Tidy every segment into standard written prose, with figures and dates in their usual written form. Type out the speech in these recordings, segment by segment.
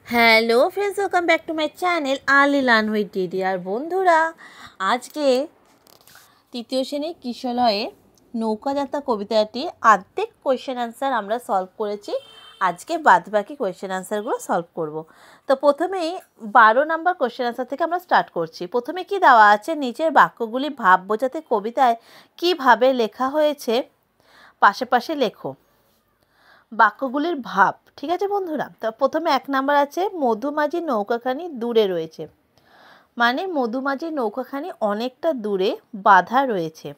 Hello friends, welcome back to my channel early learn with দিদি। আর বন্ধুরা, আজকে তৃতীয় শ্রেণীর কিশলয়ে নৌকাযাত্রা কবিতাটি অর্ধেক কোয়েশ্চেন আনসার আমরা সলভ করেছি। আজকে বাদবাকি কোয়েশ্চেন আনসারগুলো সলভ করব। তো প্রথমেই 12 নম্বর কোয়েশ্চেন আনসার থেকে আমরা স্টার্ট করছি। প্রথমে কি দেওয়া আছে, নিচের বাক্যগুলি ভাব বোঝাতে কবিতায় কিভাবে লেখা হয়েছে পাশে পাশে লেখো বাক্যগুলির ভাব। ঠিক আছে বন্ধুরা, তো প্রথমে 1 নাম্বার আছে মধুমাঝি নৌকাখানি দূরে রয়েছে, মানে মধুমাঝির নৌকাখানি অনেকটা দূরে বাঁধা রয়েছে।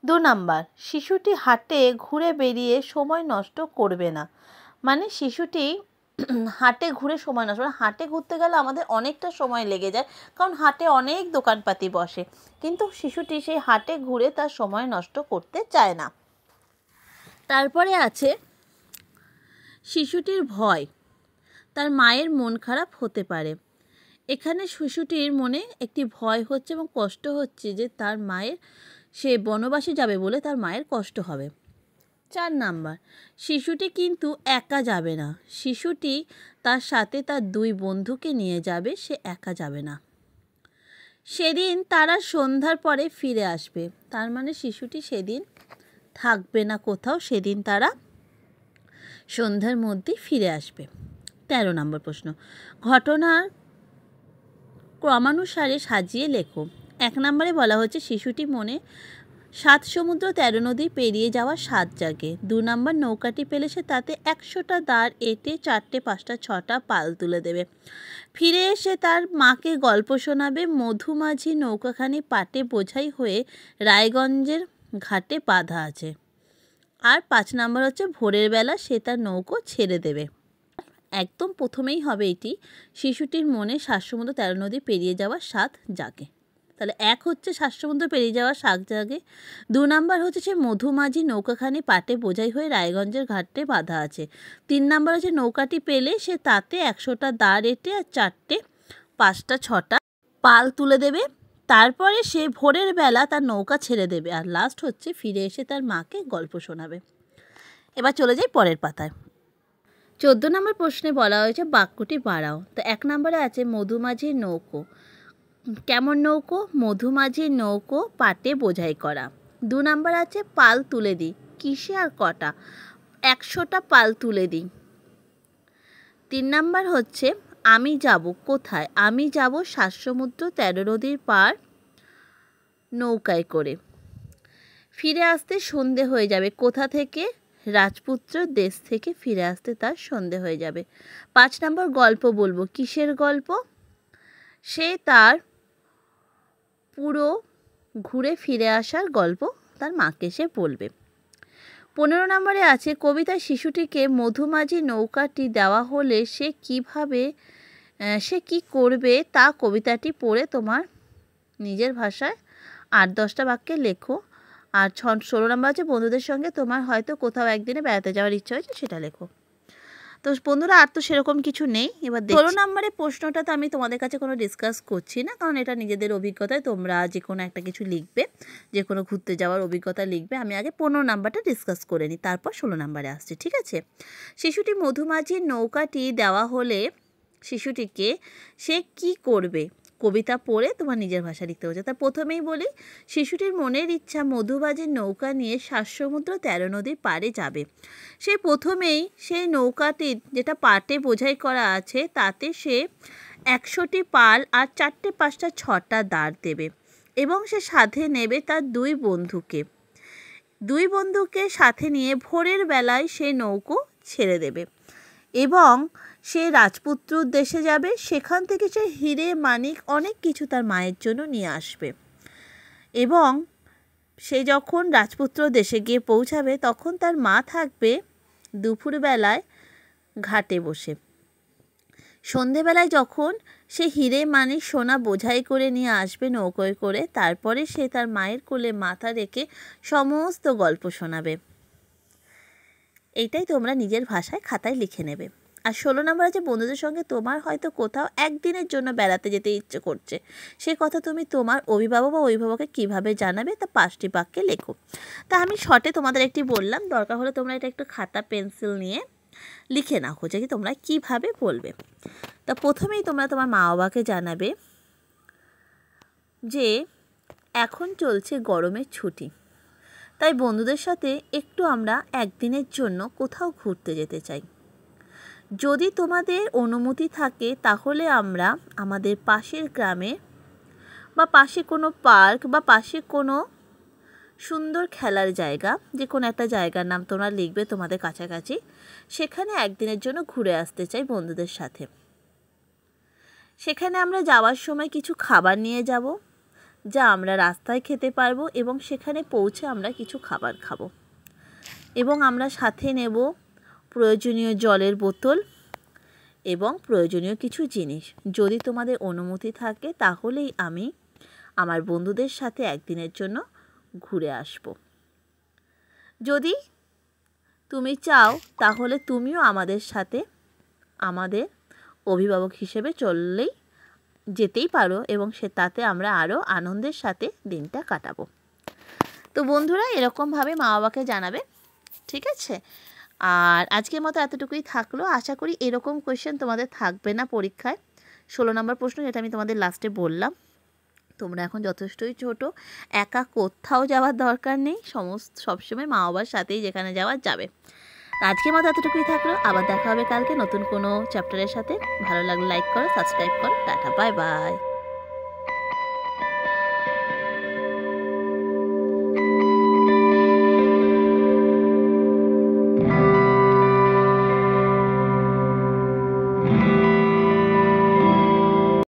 2 নাম্বার শিশুটি হাটে ঘুরে বেরিয়ে সময় নষ্ট করবে না, মানে শিশুটি হাটে ঘুরে সময় নষ্ট, মানে হাটে ঘুরতে গেলে আমাদের অনেকটা সময় লেগে যায়, কারণ হাটে অনেক দোকানপাতি বসে, কিন্তু শিশুটি সেই হাটে ঘুরে তার সময় নষ্ট করতে চায় না। তারপরে আছে শিশুটির ভয়, তার মায়ের মন খারাপ হতে পারে। এখানে শিশুটির মনে একটি ভয় হচ্ছে এবং কষ্ট হচ্ছে যে তার মায়ের, সে বনবাসে যাবে বলে তার মায়ের কষ্ট হবে। 4 নাম্বার শিশুটি কিন্তু একা যাবে না, শিশুটি তার সাথে তার 2 বন্ধুকে নিয়ে যাবে, সে একা যাবে না। সেদিন তারা সন্ধ্যার পরে ফিরে আসবে, তার মানে শিশুটি সেদিন থাকবে না কোথাও, সেদিন তারা সন্ধ্যার মধ্যেই ফিরে আসবে। 13 নম্বর প্রশ্ন, ঘটনার ক্রমানুসারে সাজিয়ে লেখো। 1 নম্বরে বলা হচ্ছে শিশুটি মনে 7 সমুদ্র 13 নদী পেরিয়ে যাওয়ার 7 জাগে। 2 নম্বর নৌকাটি পেলে সে তাতে 100টা দাঁড় এঁটে 4টে 5টা 6টা পাল তুলে দেবে। ফিরে এসে তার মাকে গল্প শোনাবে। মধুমাঝি নৌকাখানি পাটে বোঝাই হয়ে রায়গঞ্জের ঘাটে বাঁধা আছে। আর 5 নম্বর হচ্ছে ভোরের বেলা সে তার নৌকো ছেড়ে দেবে। একদম প্রথমেই হবে এটি, শিশুটির মনে 7 সমুদ্র 13 নদী পেরিয়ে যাওয়ার 7 জাগে। তাহলে 1 হচ্ছে 7 সমুদ্র পেরিয়ে যাওয়ার 7 জাগে। 2 নাম্বার হচ্ছে সে মধুমাঝি নৌকাখানি পাটে বোঝাই হয়ে রায়গঞ্জের ঘাটে বাঁধা আছে। 3 নাম্বার হচ্ছে নৌকাটি পেলে সে তাতে 100টা দাঁড় এঁটে আর 4টে 5টা 6টা পাল তুলে দেবে। তারপরে সে ভোরের বেলা তার নৌকা ছেড়ে দেবে। আর লাস্ট হচ্ছে ফিরে এসে তার মাকে গল্প শোনাবে। এবার চলে যাই পরের পাতায়। 14 নম্বর প্রশ্নে বলা হয়েছে বাক্যটি বাড়াও। তো 1 নম্বরে আছে মধুমাঝির নৌকো। কেমন নৌকো? মধুমাঝির নৌকো পাটে বোঝাই করা। 2 নাম্বার আছে পাল তুলে দিই। কিসে আর কটা? 100টা পাল তুলে দিই। 3 নাম্বার হচ্ছে আমি যাব কোথায়? আমি যাব 7 সমুদ্র 13 নদীর পার নৌকায় করে। ফিরে আসতে সন্ধে হয়ে যাবে। কোথা থেকে? রাজপুত্র দেশ থেকে ফিরে আসতে তার সন্ধে হয়ে যাবে। 5 নম্বর গল্প বলবো। কিসের গল্প? সে তার পুরো ঘুরে ফিরে আসার গল্প তার মাকে সে বলবে। 15 নম্বরে আছে কবিতায় শিশুটিকে মধুমাঝি নৌকাটি দেওয়া হলে সে কি করবে তা কবিতাটি পড়ে তোমার নিজের ভাষায় 8-10টা বাক্যে লেখো। আর 16 নম্বর আছে বন্ধুদের সঙ্গে তোমার হয়তো কোথাও একদিনে বেড়াতে যাওয়ার ইচ্ছা হয়েছে, সেটা লেখো। তো বন্ধুরা, আর তো সেরকম কিছু নেই। এবার 16 নম্বরের প্রশ্নটা তো আমি তোমাদের কাছে কোনো ডিসকাস করছি না, কারণ এটা নিজেদের অভিজ্ঞতায় তোমরা যে কোনো একটা কিছু লিখবে, যে কোনো ঘুরতে যাওয়ার অভিজ্ঞতা লিখবে। আমি আগে 15 নাম্বারটা ডিসকাস করে নিই, তারপর 16 নাম্বারে আসছে। ঠিক আছে? শিশুটি মধুমাঝির নৌকাটি দেওয়া হলে শিশুটিকে সে কি করবে? কবিতা পড়ে তোমার নিজের ভাষা লিখতে হচ্ছে। তা প্রথমেই বলি, শিশুটির মনের ইচ্ছা মধুমাঝির নৌকা নিয়ে 7 সমুদ্র 13 নদীর পাড়ে যাবে। সে প্রথমেই সেই নৌকাটির যেটা পাটে বোঝাই করা আছে তাতে সে 100টি পাল আর 4টে 5টা 6টা দাঁড় দেবে এবং সে সাথে নেবে তার 2 বন্ধুকে। 2 বন্ধুকে সাথে নিয়ে ভোরের বেলায় সে নৌকো ছেড়ে দেবে এবং সে রাজপুত্র দেশে যাবে। সেখান থেকে সে হিরে মানিক অনেক কিছু তার মায়ের জন্য নিয়ে আসবে এবং সে যখন রাজপুত্র দেশে গিয়ে পৌঁছাবে তখন তার মা থাকবে দুপুরবেলায় ঘাটে বসে। সন্ধেবেলায় যখন সে হিরে মানিক সোনা বোঝাই করে নিয়ে আসবে নৌকোয় করে, তারপরে সে তার মায়ের কোলে মাথা রেখে সমস্ত গল্প শোনাবে। এইটাই তোমরা নিজের ভাষায় খাতায় লিখে নেবে। আর 16 নম্বর আছে বন্ধুদের সঙ্গে তোমার হয়তো কোথাও একদিনের জন্য বেড়াতে যেতে ইচ্ছে করছে, সে কথা তুমি তোমার অভিভাবক বা অভিভাবককে কীভাবে জানাবে তা 5টি বাক্যে লেখো। তা আমি শর্টে তোমাদের একটি বললাম, দরকার হলে তোমরা এটা একটু খাতা পেন্সিল নিয়ে লিখে নাও যে তোমরা কিভাবে বলবে। তা প্রথমেই তোমরা তোমার মা বাবাকে জানাবে যে এখন চলছে গরমের ছুটি, তাই বন্ধুদের সাথে একটু আমরা একদিনের জন্য কোথাও ঘুরতে যেতে চাই। যদি তোমাদের অনুমতি থাকে তাহলে আমরা আমাদের পাশের গ্রামে বা পাশে কোনো পার্ক বা পাশে কোনো সুন্দর খেলার জায়গা, যে কোনো একটা জায়গার নাম তোমরা লিখবে তোমাদের কাছাকাছি, সেখানে একদিনের জন্য ঘুরে আসতে চাই বন্ধুদের সাথে। সেখানে আমরা যাওয়ার সময় কিছু খাবার নিয়ে যাব, যা আমরা রাস্তায় খেতে পারবো, এবং সেখানে পৌঁছে আমরা কিছু খাবার খাবো, এবং আমরা সাথে নেব প্রয়োজনীয় জলের বোতল এবং প্রয়োজনীয় কিছু জিনিস। যদি তোমাদের অনুমতি থাকে তাহলেই আমি আমার বন্ধুদের সাথে একদিনের জন্য ঘুরে আসব। যদি তুমি চাও তাহলে তুমিও আমাদের সাথে আমাদের অভিভাবক হিসেবে চললেই যেতেই পারো, এবং তাতে আমরা আরও আনন্দের সাথে দিনটা কাটাবো। তো বন্ধুরা এরকমভাবে মা বাবাকে জানাবে, ঠিক আছে? আর আজকের মতো এতটুকুই থাকলো। আশা করি এরকম কোয়েশ্চেন তোমাদের থাকবে না পরীক্ষায়। 16 নম্বর প্রশ্ন, যেটা আমি তোমাদের লাস্টে বললাম। তোমরা এখন যথেষ্টই ছোট, একা কোথাও যাওয়ার দরকার নেই, সবসময় মা বাবার সাথেই যেখানে যাওয়ার যাবে। আজকের মতো এতটুকুই থাকলো। আবার দেখা হবে কালকে নতুন কোনো চ্যাপ্টারের সাথে। ভালো লাগলে লাইক করো, সাবস্ক্রাইব করো। Tata, bye bye.